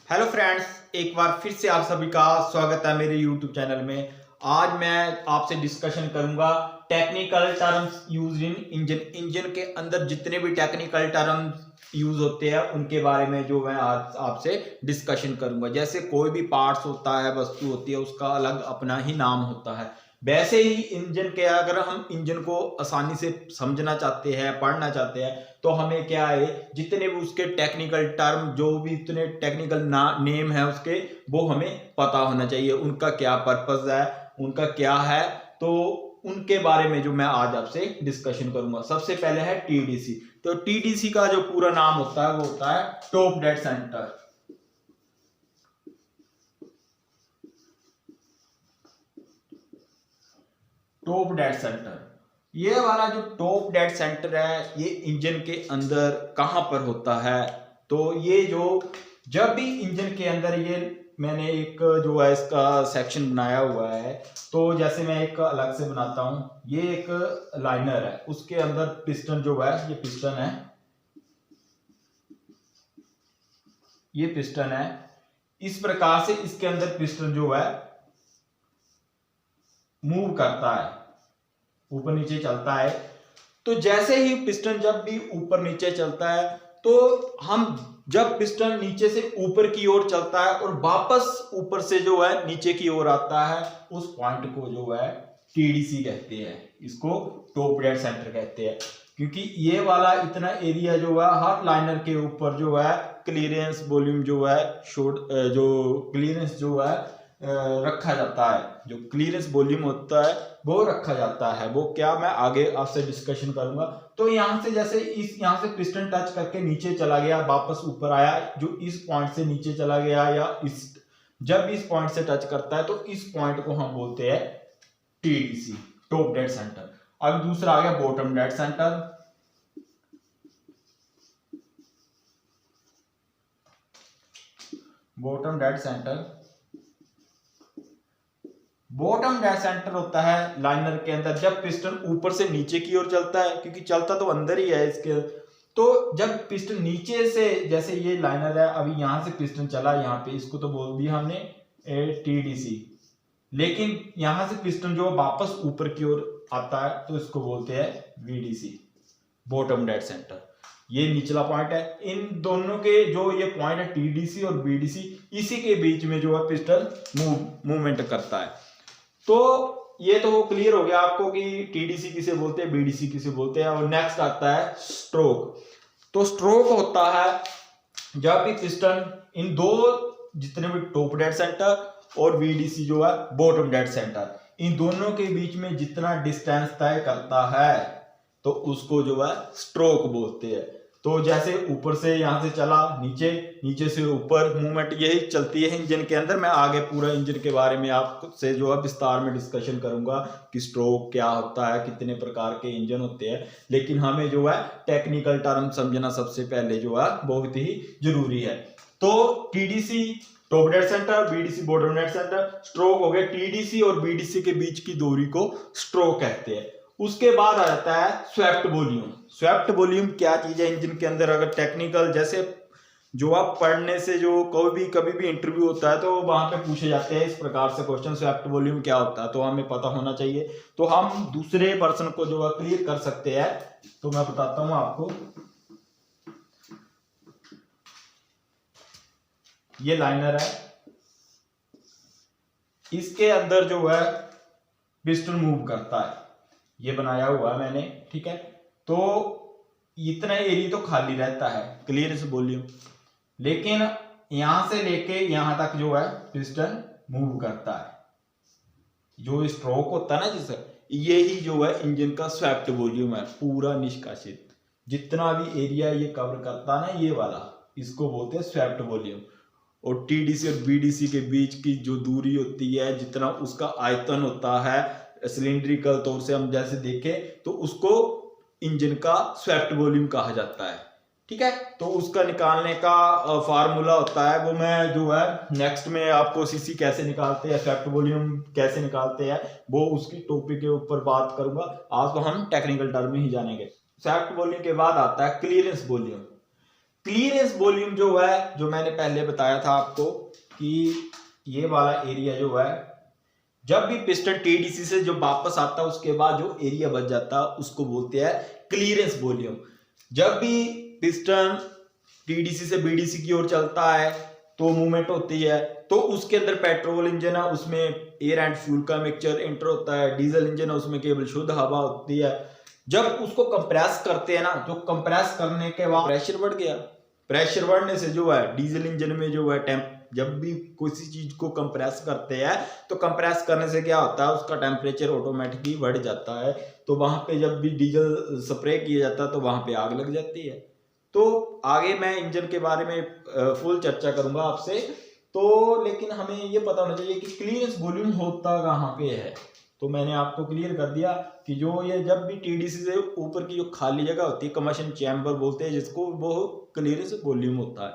Hello friends, एक बार फिर से आप सभी का स्वागत है मेरे यूट्यूब चैनल में। आज मैं आपसे डिस्कशन करूंगा technical terms used in engine. Engine के अंदर जितने भी टेक्निकल टर्म्स यूज होते हैं उनके बारे में जो मैं आज आपसे डिस्कशन करूंगा। जैसे कोई भी पार्ट्स होता है, वस्तु होती है, उसका अलग अपना ही नाम होता है। वैसे ही इंजन के अगर हम इंजन को आसानी से समझना चाहते हैं, पढ़ना चाहते हैं, तो हमें क्या है, जितने भी उसके टेक्निकल टर्म, जो भी इतने टेक्निकल नेम है उसके, वो हमें पता होना चाहिए। उनका क्या पर्पस है, उनका क्या है, तो उनके बारे में जो मैं आज आपसे डिस्कशन करूंगा। सबसे पहले है टीडीसी। तो टीडीसी का जो पूरा नाम होता है वो होता है top dead centre. Top dead centre, ये वाला जो टॉप डेड सेंटर है, ये इंजन के अंदर कहां पर होता है? तो ये जो जब भी इंजन के अंदर, ये मैंने एक जो है इसका सेक्शन बनाया हुआ है, तो जैसे मैं एक अलग से बनाता हूं। ये एक लाइनर है, उसके अंदर पिस्टन जो है, ये पिस्टन है, ये पिस्टन है। इस प्रकार से इसके अंदर पिस्टन जो है मूव करता है, ऊपर नीचे चलता है। तो जैसे ही पिस्टन जब भी ऊपर नीचे चलता है, तो हम जब पिस्टन नीचे से ऊपर की ओर चलता है और वापस ऊपर से जो है नीचे की ओर आता है, उस पॉइंट को जो है टीडीसी कहते हैं। इसको टॉप डेड सेंटर कहते हैं, क्योंकि ये वाला इतना एरिया जो है हर लाइनर के ऊपर जो है क्लियरेंस वॉल्यूम जो है जो क्लियरेंस जो है रखा जाता है। जो क्लियरेंस वॉल्यूम होता है वो रखा जाता है। वो क्या, मैं आगे आपसे डिस्कशन करूंगा। तो यहां से जैसे यहां से पिस्टन टच करके नीचे चला गया, वापस ऊपर आया, जो इस पॉइंट से नीचे चला गया, या जब इस पॉइंट से टच करता है, तो इस पॉइंट को हम बोलते हैं टीडीसी, टॉप डेड सेंटर। अब दूसरा आ गया bottom dead centre. Bottom dead centre, bottom dead centre होता है लाइनर के अंदर जब पिस्टन ऊपर से नीचे की ओर चलता है, क्योंकि चलता तो अंदर ही है इसके। तो जब पिस्टन नीचे से, जैसे ये लाइनर है, अभी यहां से पिस्टन चला यहाँ पे, इसको तो बोल दिया हमने टीडीसी। लेकिन यहां से पिस्टन जो वापस ऊपर की ओर आता है, तो इसको बोलते हैं वीडीसी, बॉटम डेड सेंटर। ये निचला पॉइंट है। इन दोनों के जो ये पॉइंट है टीडीसी और बीडीसी, इसी के बीच में जो है पिस्टन मूवमेंट करता है। तो ये तो वो क्लियर हो गया आपको कि टीडीसी किसे बोलते हैं, बीडीसी किसे बोलते हैं। और नेक्स्ट आता है स्ट्रोक। तो स्ट्रोक होता है जब भी पिस्टन इन दो, जितने भी टॉप डेड सेंटर और बीडीसी जो है बॉटम डेड सेंटर, इन दोनों के बीच में जितना डिस्टेंस तय करता है, तो उसको जो है स्ट्रोक बोलते हैं। तो जैसे ऊपर से यहां से चला नीचे, नीचे से ऊपर, मूवमेंट यही चलती है इंजन के अंदर। मैं आगे पूरा इंजन के बारे में आपसे जो है विस्तार में डिस्कशन करूंगा कि स्ट्रोक क्या होता है, कितने प्रकार के इंजन होते हैं। लेकिन हमें जो है टेक्निकल टर्म समझना सबसे पहले जो है बहुत ही जरूरी है। तो TDC top dead centre, BDC bottom dead centre, stroke हो गया। टीडीसी और बीडीसी के बीच की दूरी को स्ट्रोक कहते हैं। उसके बाद आ जाता है स्वेप्ट वॉल्यूम। स्वेप्ट वॉल्यूम क्या चीज है इंजन के अंदर? अगर टेक्निकल, जैसे जो आप पढ़ने से, जो कभी भी इंटरव्यू होता है, तो वहां पे पूछे जाते हैं इस प्रकार से क्वेश्चन, स्वेप्ट वॉल्यूम क्या होता है, तो हमें पता होना चाहिए। तो हम दूसरे पर्सन को जो है क्लियर कर सकते हैं। तो मैं बताता हूं आपको। ये लाइनर है, इसके अंदर जो है पिस्टन मूव करता है, ये बनाया हुआ है मैंने, ठीक है। तो इतना एरिया तो खाली रहता है, क्लियरेंस वॉल्यूम। लेकिन यहां से लेके यहां तक जो है पिस्टन मूव करता है। जो स्ट्रोक होता है ना, जिससे ये ही जो है इंजन का स्वेप्ट वॉल्यूम है, पूरा निष्कासित जितना भी एरिया ये कवर करता है ना, ये वाला, इसको बोलते हैं स्वेप्ट वॉल्यूम। और टीडीसी और बीडीसी के बीच की जो दूरी होती है, जितना उसका आयतन होता है सिलिंड्रिकल तौर से हम जैसे देखें, तो उसको इंजन का स्वेप्ट वॉल्यूम कहा जाता है, ठीक है। तो उसका निकालने का फार्मूला होता है, वो मैं जो है नेक्स्ट में आपको सीसी कैसे निकालते हैं, स्वेप्ट वॉल्यूम कैसे निकालते हैं, वो उसकी टॉपिक के ऊपर बात करूंगा। आज तो हम टेक्निकल टर्म में ही जानेंगे। स्वेप्ट वॉल्यूम के बाद आता है क्लियरेंस वॉल्यूम। क्लीयरेंस वॉल्यूम जो है, जो मैंने पहले बताया था आपको कि ये वाला एरिया जो है, जब भी पिस्टन टीडीसी से जो वापस आता है उसके बाद जो एरिया बच जाता है उसको बोलते हैं क्लीयरेंस वॉल्यूम। जब भी पिस्टन टीडीसी से बीडीसी की ओर चलता है तो मूवमेंट होती है, तो उसके अंदर पेट्रोल इंजन है, उसमें एयर एंड फ्यूल का मिक्सचर एंटर होता है, डीजल इंजन है उसमें केवल शुद्ध हवा होती है। जब उसको कंप्रेस करते हैं ना, जो कंप्रेस करने के बाद प्रेशर बढ़ गया, प्रेशर बढ़ने से जो है डीजल इंजन में जो है जब भी किसी चीज को कंप्रेस करते हैं तो कंप्रेस करने से क्या होता है, उसका टेम्परेचर ऑटोमेटिकली बढ़ जाता है। तो वहां पे जब भी डीजल स्प्रे किया जाता है तो वहां पे आग लग जाती है। तो आगे मैं इंजन के बारे में फुल चर्चा करूंगा आपसे। तो लेकिन हमें ये पता होना चाहिए कि क्लीयरेंस वॉल्यूम होता कहाँ पे है। तो मैंने आपको क्लियर कर दिया कि जो ये जब भी टीडीसी से ऊपर की जो खाली जगह होती है, कम्बशन चैम्बर बोलते हैं जिसको, वो क्लीयरेंस वॉल्यूम होता है।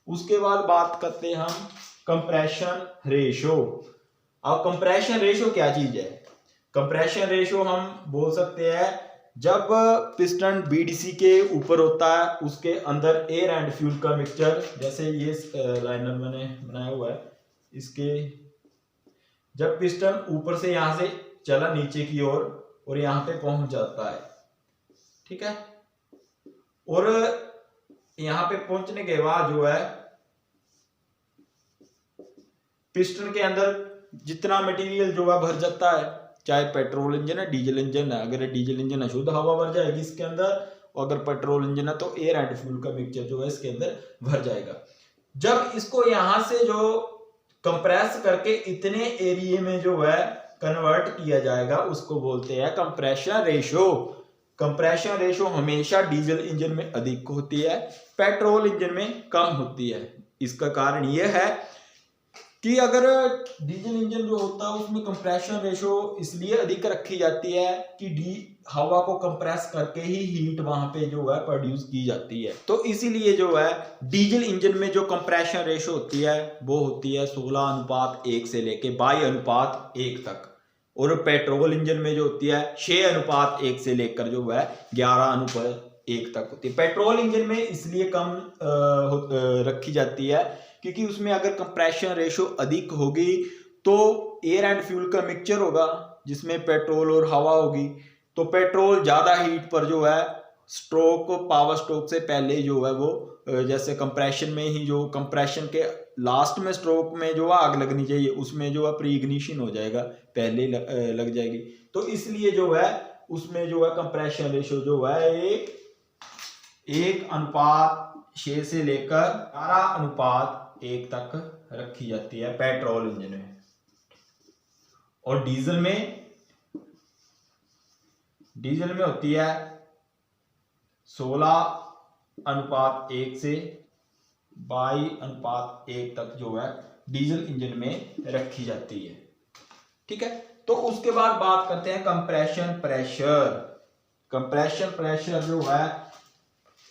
उसके बाद बात करते हैं हम कंप्रेशन रेशो। अब कंप्रेशन रेशो क्या चीज है? कंप्रेशन रेशो हम बोल सकते हैं जब पिस्टन बीडीसी के ऊपर होता है, उसके अंदर एयर एंड फ्यूल का मिक्सचर, जैसे ये लाइनर मैंने बनाया हुआ है, इसके जब पिस्टन ऊपर से यहां से चला नीचे की ओर और यहां पे पहुंच जाता है, ठीक है, और यहां पे पहुंचने के बाद जो है पिस्टन के अंदर जितना मटेरियल जो है भर जाता है, चाहे पेट्रोल इंजन है डीजल इंजन है। अगर डीजल इंजन है शुद्ध हवा भर जाएगी इसके अंदर, और अगर पेट्रोल इंजन है तो एयर एंड फ्यूल का मिक्सचर जो है इसके अंदर भर जाएगा। जब इसको यहां से जो कंप्रेस करके इतने एरिया में जो है कन्वर्ट किया जाएगा उसको बोलते हैं कंप्रेशन रेशो। कंप्रेशन रेशो हमेशा डीजल इंजन में अधिक होती है, पेट्रोल इंजन में कम होती है। इसका कारण यह है कि अगर डीजल इंजन जो होता है उसमें कंप्रेशन रेशो इसलिए अधिक रखी जाती है कि हवा को कंप्रेस करके ही हीट वहां पे जो है प्रोड्यूस की जाती है। तो इसीलिए जो है डीजल इंजन में जो कंप्रेशन रेशो होती है वो होती है 16:1 से लेके 22:1 तक, और पेट्रोल इंजन में जो होती है 6:1 से लेकर जो है 11:1 तक होती है। पेट्रोल इंजन में इसलिए कम रखी जाती है क्योंकि उसमें अगर कंप्रेशन रेशो अधिक होगी तो एयर एंड फ्यूल का मिक्सचर होगा जिसमें पेट्रोल और हवा होगी, तो पेट्रोल ज्यादा हीट पर जो है स्ट्रोक, पावर स्ट्रोक से पहले जो है वो, जैसे कंप्रेशन में ही जो कंप्रेशन के लास्ट में स्ट्रोक में जो आग लगनी चाहिए उसमें जो है प्री इग्निशन हो जाएगा, पहले लग जाएगी। तो इसलिए जो है उसमें जो है कंप्रेशन रेशो जो है 1:6 से लेकर 11:1 तक रखी जाती है पेट्रोल इंजन में। और डीजल में होती है 16:1 से 22:1 तक जो है डीजल इंजन में रखी जाती है, ठीक है। तो उसके बाद बात करते हैं कंप्रेशन प्रेशर। कंप्रेशन प्रेशर जो है,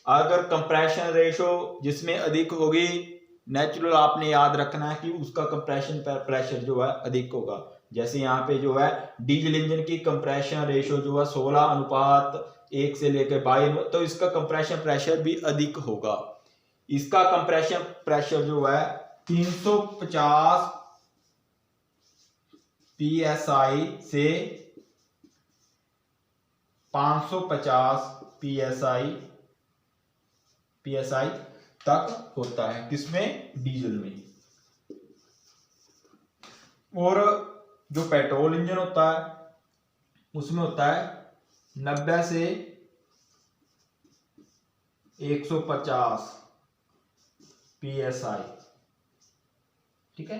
अगर कंप्रेशन रेशो जिसमें अधिक होगी, नेचुरल आपने याद रखना है कि उसका कंप्रेशन प्रेशर जो है अधिक होगा। जैसे यहाँ पे जो है डीजल इंजन की कंप्रेशन रेशो जो है 16:1 से लेकर 22, तो इसका कंप्रेशन प्रेशर भी अधिक होगा। इसका कंप्रेशन प्रेशर जो है 350 psi से 550 psi तक होता है, किसमें? डीजल में। और जो पेट्रोल इंजन होता है उसमें होता है 90 से 150 psi, ठीक है,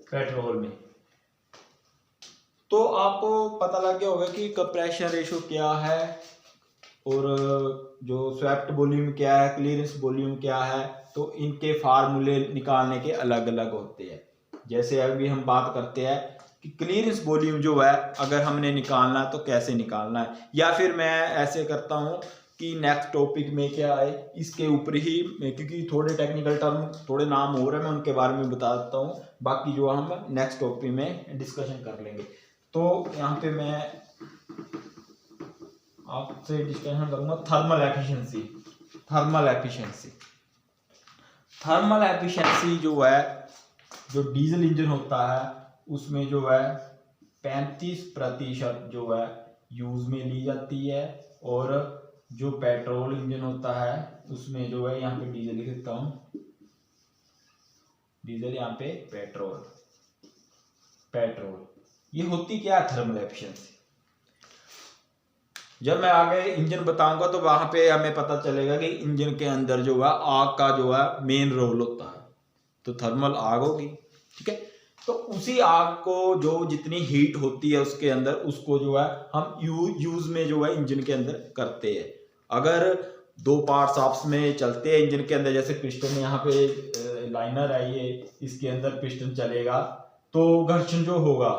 पेट्रोल में। तो आपको पता लग गया होगा कि कंप्रेशन रेशो क्या है और जो स्वेप्ट वॉल्यूम क्या है, क्लीयरेंस वॉल्यूम क्या है। तो इनके फार्मूले निकालने के अलग अलग होते हैं। जैसे अभी हम बात करते हैं कि क्लीयरेंस वॉल्यूम जो है अगर हमने निकालना है तो कैसे निकालना है, या फिर मैं ऐसे करता हूं कि नेक्स्ट टॉपिक में क्या है इसके ऊपर ही, क्योंकि थोड़े टेक्निकल टर्म, थोड़े नाम हो रहे हैं, मैं उनके बारे में बता देता हूँ, बाकी जो हम नेक्स्ट टॉपिक में डिस्कशन कर लेंगे। तो यहाँ पे मैं आपसे डिस्कशन करूंगा thermal efficiency. Thermal efficiency. Thermal efficiency जो है, जो डीजल इंजन होता है उसमें जो है 35% जो है यूज में ली जाती है, और जो पेट्रोल इंजन होता है उसमें जो है, यहाँ पे डीजल लिख देता हूँ, डीजल यहाँ पे पेट्रोल, ये होती क्या है थर्मल एफिशिएंसी। जब मैं आगे इंजन बताऊंगा तो वहां पे हमें पता चलेगा कि इंजन के अंदर जो है आग का जो है मेन रोल होता है, तो थर्मल आग होगी, ठीक है। तो उसी आग को जो जितनी हीट होती है उसके अंदर, उसको जो है हम यूज में जो है इंजन के अंदर करते हैं। अगर दो पार्ट्स आपस में चलते हैं इंजन के अंदर, जैसे पिस्टन यहाँ पे लाइनर है ये, इसके अंदर पिस्टन चलेगा तो घर्षण जो होगा,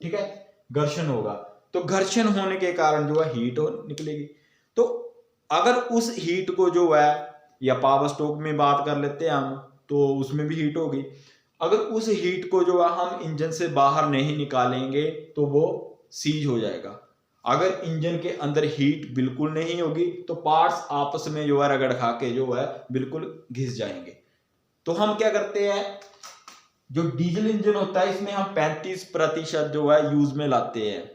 ठीक है, घर्षण होगा, तो घर्षण होने के कारण जो है हीट निकलेगी। तो अगर उस हीट को जो है, या पावर स्ट्रोक में बात कर लेते हैं हम, तो उसमें भी हीट होगी। अगर उस हीट को जो है हम इंजन से बाहर नहीं निकालेंगे तो वो सीज हो जाएगा। अगर इंजन के अंदर हीट बिल्कुल नहीं होगी तो पार्ट्स आपस में जो है रगड़ खा के जो है बिल्कुल घिस जाएंगे। तो हम क्या करते हैं, जो डीजल इंजन होता है इसमें हम 35% जो है यूज में लाते हैं,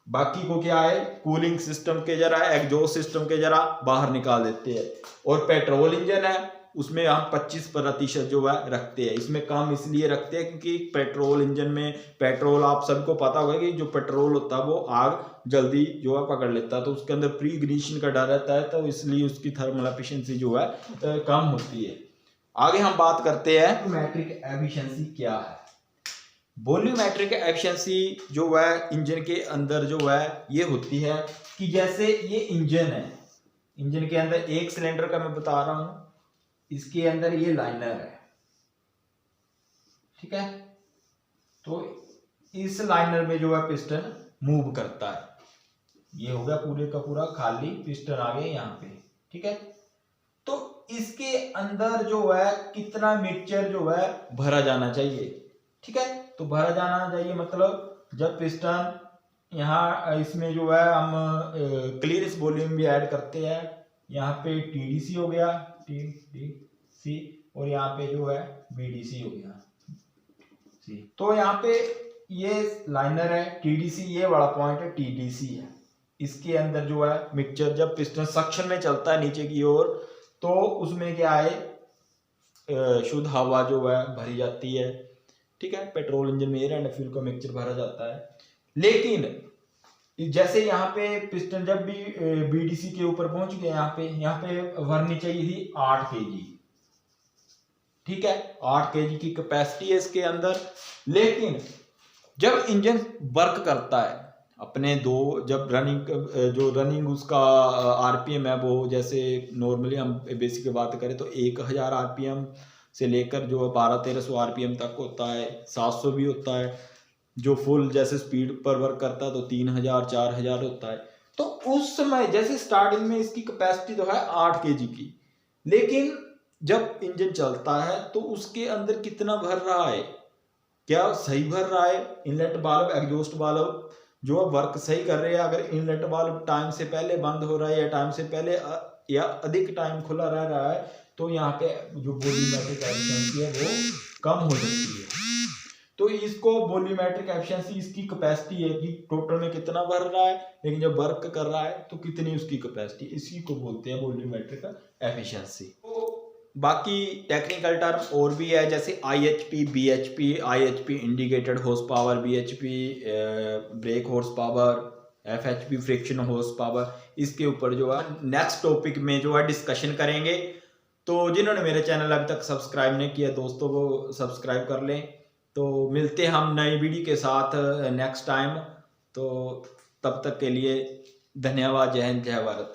बाकी को क्या है कूलिंग सिस्टम के जरा, एग्जॉस्ट सिस्टम के जरा बाहर निकाल देते हैं। और पेट्रोल इंजन है उसमें हम 25% जो है रखते हैं। इसमें कम इसलिए रखते हैं क्योंकि पेट्रोल इंजन में पेट्रोल, आप सबको पता होगा कि जो पेट्रोल होता है वो आग जल्दी जो है पकड़ लेता है, तो उसके अंदर प्री इग्निशन का डर रहता है, तो इसलिए उसकी थर्मल एफिशिएंसी जो है कम होती है। आगे हम बात करते हैं वॉल्यूमेट्रिक एफिशिएंसी क्या है। वॉल्यूमेट्रिक एफिशिएंसी जो है इंजन के अंदर जो है ये होती है कि जैसे ये इंजन है, इंजन के अंदर एक सिलेंडर का मैं बता रहा हूं, इसके अंदर ये लाइनर है, ठीक है। तो इस लाइनर में जो है पिस्टन मूव करता है, ये हो गया पूरे का पूरा खाली, पिस्टन आ गए यहाँ पे, ठीक है। तो इसके अंदर जो है कितना मिक्सचर जो है भरा जाना चाहिए, ठीक है। तो भरा जाना चाहिए मतलब जब पिस्टन यहाँ इसमें जो है हम क्लियरेंस वॉल्यूम भी ऐड करते हैं, यहाँ पे टीडीसी हो गया, टीडीसी, और यहाँ पे जो है बीडीसी हो गया, तो यहाँ पे ये लाइनर है टीडीसी, ये वाला पॉइंट है टीडीसी है। इसके अंदर जो है मिक्सचर जब पिस्टन सक्शन में चलता है नीचे की ओर, तो उसमें क्या है शुद्ध हवा जो है भरी जाती है, ठीक है। पेट्रोल इंजन में एयर एंड फ्यूल का मिक्सचर भरा जाता है। लेकिन जैसे यहाँ पे पिस्टन जब भी बीडीसी के ऊपर पहुंच गया, यहाँ पे भरनी चाहिए थी 8 केजी, ठीक है, 8 केजी की कैपेसिटी है इसके अंदर। लेकिन जब इंजन वर्क करता है अपने जब रनिंग उसका आरपीएम है वो, जैसे नॉर्मली हम बेसिक की बात करें तो 1000 आरपीएम से लेकर जो 1200-1300 आरपीएम तक होता है, 700 भी होता है। जो फुल जैसे स्पीड पर वर्क करता है तो 3000-4000 होता है। तो उस समय जैसे स्टार्टिंग में इसकी कैपेसिटी तो है 8 केजी की, लेकिन जब इंजन चलता है तो उसके अंदर कितना भर रहा है, क्या सही भर रहा है, इनलेट वाल्व एग्जॉस्ट वाल्व जो वर्क सही कर रहे हैं। अगर इनलेट वाल्व टाइम से पहले बंद हो रहा है या टाइम से पहले या अधिक टाइम खुला रह रहा है, तो यहाँ पे जो वॉल्यूमेट्रिक एफिशिएंसी है वो कम हो सकती है। तो इसको वॉल्यूमेट्रिक एफिशिएंसी इसकी कैपेसिटी है कि टोटल में कितना भर रहा है, लेकिन जब वर्क कर रहा है तो कितनी उसकी कैपेसिटी, इसी को बोलते हैं वॉल्यूमेट्रिक एफिशिएंसी। बाकी टेक्निकल टर्म और भी है, जैसे IHP, BHP, IHP indicated horse power, BHP break horse power, FHP friction horse power, इसके ऊपर जो है नेक्स्ट टॉपिक में जो है डिस्कशन करेंगे। तो जिन्होंने मेरे चैनल अभी तक सब्सक्राइब नहीं किया दोस्तों वो सब्सक्राइब कर लें। तो मिलते हैं हम नई वीडियो के साथ नेक्स्ट टाइम, तो तब तक के लिए धन्यवाद। जय हिंद, जय भारत।